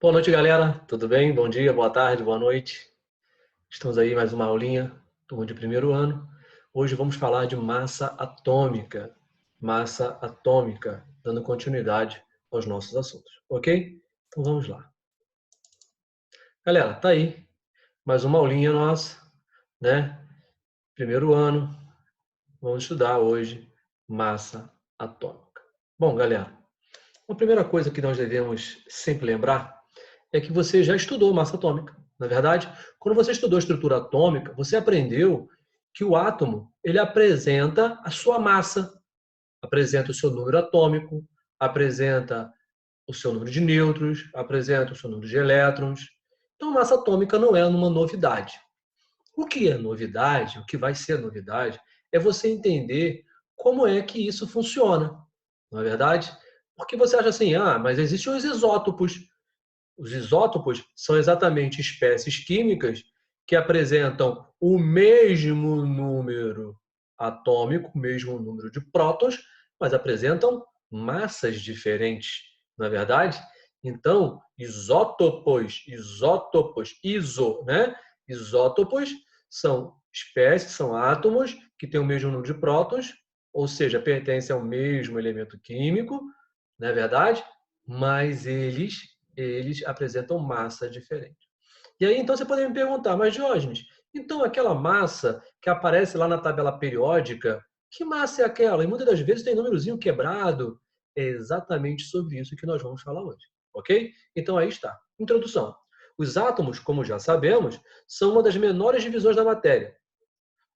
Boa noite, galera. Tudo bem? Bom dia, boa tarde, boa noite. Estamos aí mais uma aulinha, turma de primeiro ano. Hoje vamos falar de massa atômica. Massa atômica, dando continuidade aos nossos assuntos, ok? Então vamos lá. Galera, tá aí mais uma aulinha nossa, né? Primeiro ano. Vamos estudar hoje massa atômica. Bom, galera, a primeira coisa que nós devemos sempre lembrar é que você já estudou massa atômica. Na verdade, quando você estudou estrutura atômica, você aprendeu que o átomo ele apresenta a sua massa, apresenta o seu número atômico, apresenta o seu número de nêutrons, apresenta o seu número de elétrons. Então, massa atômica não é uma novidade. O que é novidade, o que vai ser novidade, é você entender como é que isso funciona. Não é verdade? Porque você acha assim, mas existem os isótopos. Os isótopos são exatamente espécies químicas que apresentam o mesmo número atômico, o mesmo número de prótons, mas apresentam massas diferentes, não é verdade? Então, né? Isótopos são espécies, são átomos que têm o mesmo número de prótons, ou seja, pertencem ao mesmo elemento químico, não é verdade? Mas eles apresentam massa diferente. E aí, então, você poderia me perguntar, mas Diógenes, então aquela massa que aparece lá na tabela periódica, que massa é aquela? E muitas das vezes tem númerozinho quebrado. É exatamente sobre isso que nós vamos falar hoje, ok? Então, aí está. Introdução. Os átomos, como já sabemos, são uma das menores divisões da matéria.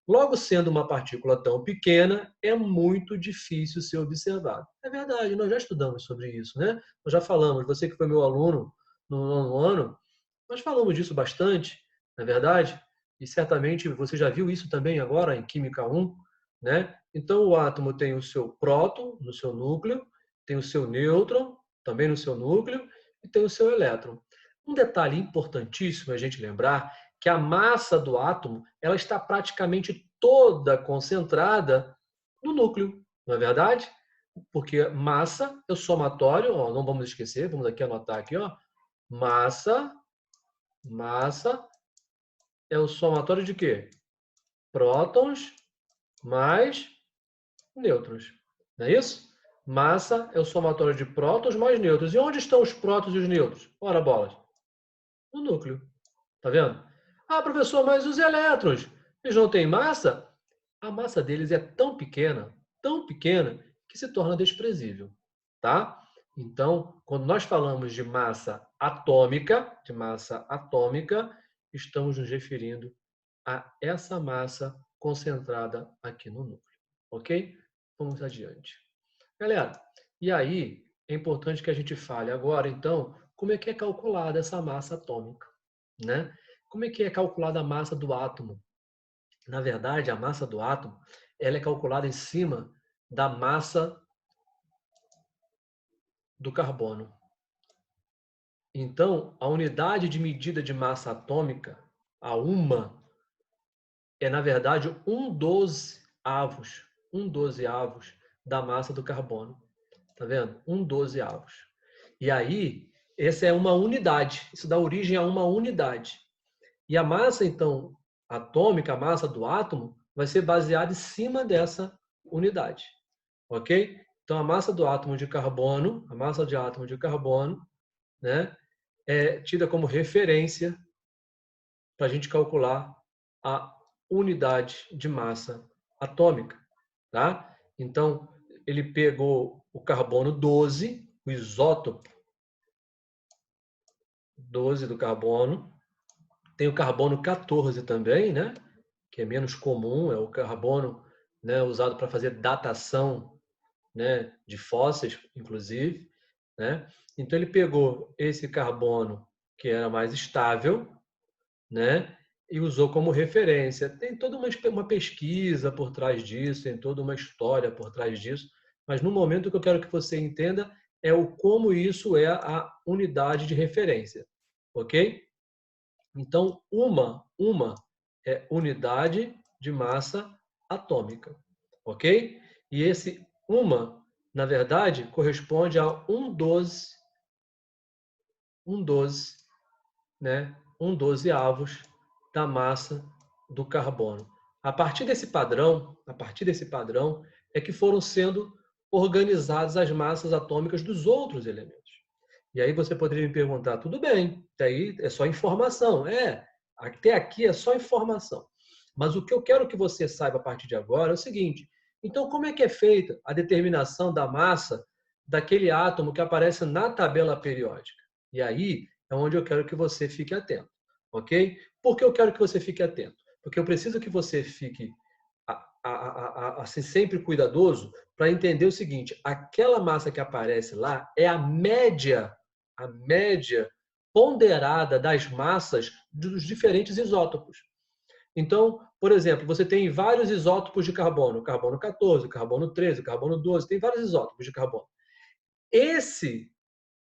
Logo, sendo uma partícula tão pequena, é muito difícil ser observado. É verdade, nós já estudamos sobre isso, né? Nós já falamos, você que foi meu aluno no nono ano, nós falamos disso bastante, não é verdade? E certamente você já viu isso também agora em Química 1, né? Então, o átomo tem o seu próton no seu núcleo, tem o seu nêutron também no seu núcleo e tem o seu elétron. Um detalhe importantíssimo a gente lembrar que a massa do átomo ela está praticamente toda concentrada no núcleo, não é verdade? Porque massa é o somatório, ó, não vamos esquecer, vamos aqui anotar aqui, ó, massa é o somatório de quê? Prótons mais nêutrons. Não é isso? Massa é o somatório de prótons mais nêutrons. E onde estão os prótons e os nêutrons? Ora, bolas. No núcleo. Tá vendo? Ah, professor, mas os elétrons, eles não têm massa? A massa deles é tão pequena, que se torna desprezível. Tá? Então, quando nós falamos de massa atômica, estamos nos referindo a essa massa concentrada aqui no núcleo. Ok? Vamos adiante. Galera, e aí é importante que a gente fale agora, então, como é que é calculada essa massa atômica, né? Como é que é calculada a massa do átomo? Na verdade, a massa do átomo, ela é calculada em cima da massa do carbono. Então, a unidade de medida de massa atômica, a UMA, é, na verdade, 1/12 1/12 da massa do carbono. Tá vendo? 1/12. E aí, essa é uma unidade. Isso dá origem a uma unidade. E a massa, então, atômica, a massa do átomo, vai ser baseada em cima dessa unidade. Ok? Então, a massa do átomo de carbono, a massa de átomo de carbono, né, é tida como referência para a gente calcular a unidade de massa atômica. Tá? Então, ele pegou o carbono 12, o isótopo 12 do carbono, tem o carbono 14 também, né? Que é menos comum, é o carbono, né, usado para fazer datação, né, de fósseis, inclusive. Né? Então, ele pegou esse carbono que era mais estável, né, e usou como referência. Tem toda uma pesquisa por trás disso, tem toda uma história por trás disso, mas no momento o que eu quero que você entenda é o como isso é a unidade de referência, ok? Então, uma é unidade de massa atômica, ok? E esse uma, na verdade, corresponde a 1/12 1/12, né? 1/12avos da massa do carbono. A partir desse padrão é que foram sendo organizadas as massas atômicas dos outros elementos. E aí você poderia me perguntar, tudo bem, até aí é só informação. Até aqui é só informação. Mas o que eu quero que você saiba a partir de agora é o seguinte, então como é que é feita a determinação da massa daquele átomo que aparece na tabela periódica? E aí é onde eu quero que você fique atento, ok? Por que eu quero que você fique atento? Porque eu preciso que você fique assim, sempre cuidadoso para entender o seguinte, aquela massa que aparece lá é a média ponderada das massas dos diferentes isótopos. Então, por exemplo, você tem vários isótopos de carbono, carbono 14, carbono 13, carbono 12, tem vários isótopos de carbono. Esse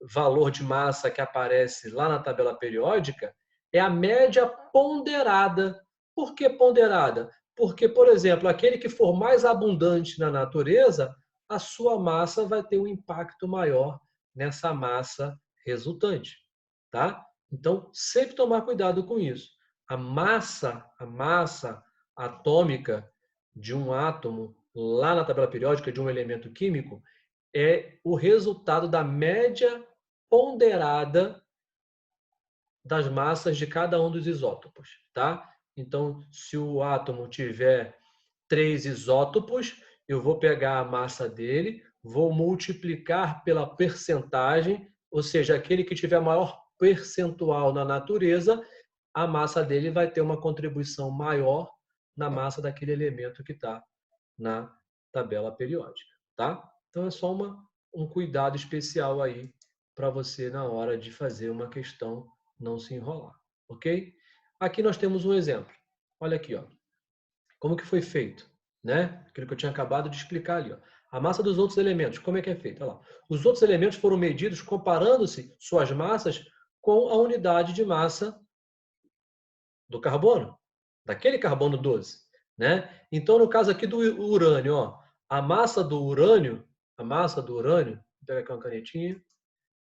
valor de massa que aparece lá na tabela periódica é a média ponderada. Por que ponderada? Porque, por exemplo, aquele que for mais abundante na natureza, a sua massa vai ter um impacto maior nessa massa resultante, tá? Então, sempre tomar cuidado com isso. A massa atômica de um átomo lá na tabela periódica de um elemento químico é o resultado da média ponderada das massas de cada um dos isótopos, tá? Então, se o átomo tiver 3 isótopos, eu vou pegar a massa dele, vou multiplicar pela percentagem, ou seja, aquele que tiver maior percentual na natureza, a massa dele vai ter uma contribuição maior na massa daquele elemento que está na tabela periódica, tá? Então é só um cuidado especial aí para você na hora de fazer uma questão não se enrolar, ok? Aqui nós temos um exemplo. Olha aqui, ó. Como que foi feito, né? Aquilo que eu tinha acabado de explicar ali, ó. A massa dos outros elementos, como é que é feito? Olha lá. Os outros elementos foram medidos comparando-se suas massas com a unidade de massa do carbono, daquele carbono 12, né? Então, no caso aqui do urânio, ó, a massa do urânio, vou pegar aqui uma canetinha,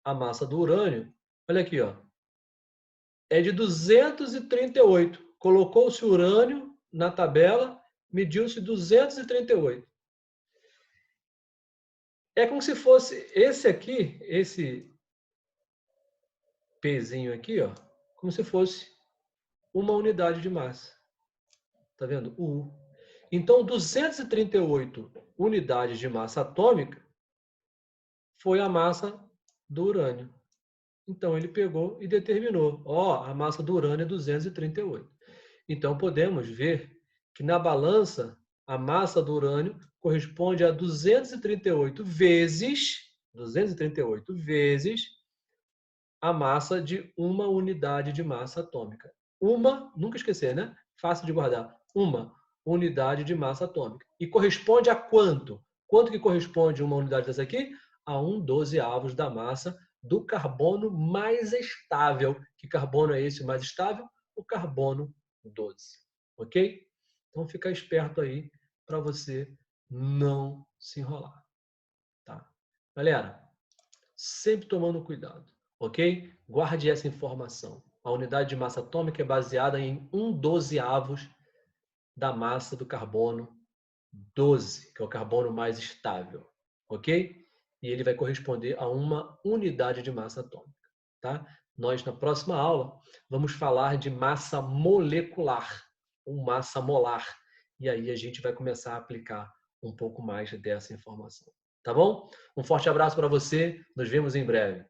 a massa do urânio, olha aqui, ó, é de 238. Colocou-se urânio na tabela, mediu-se 238. É como se fosse esse aqui, esse pezinho aqui, ó, como se fosse uma unidade de massa. Tá vendo? U. Então, 238 unidades de massa atômica foi a massa do urânio. Então, ele pegou e determinou, ó, a massa do urânio é 238. Então, podemos ver que na balança, a massa do urânio corresponde a 238 vezes a massa de uma unidade de massa atômica. Uma, nunca esquecer, né? Fácil de guardar. Uma unidade de massa atômica. E corresponde a quanto? Quanto que corresponde uma unidade dessa aqui? A 1/12avos da massa do carbono mais estável. Que carbono é esse mais estável? O carbono 12. Ok? Então fica esperto aí para você não se enrolar. Tá? Galera, sempre tomando cuidado, ok? Guarde essa informação. A unidade de massa atômica é baseada em 1/12avos da massa do carbono 12, que é o carbono mais estável, ok? E ele vai corresponder a uma unidade de massa atômica, tá? Nós, na próxima aula, vamos falar de massa molecular, ou massa molar. E aí a gente vai começar a aplicar um pouco mais dessa informação. Tá bom? Um forte abraço para você. Nos vemos em breve.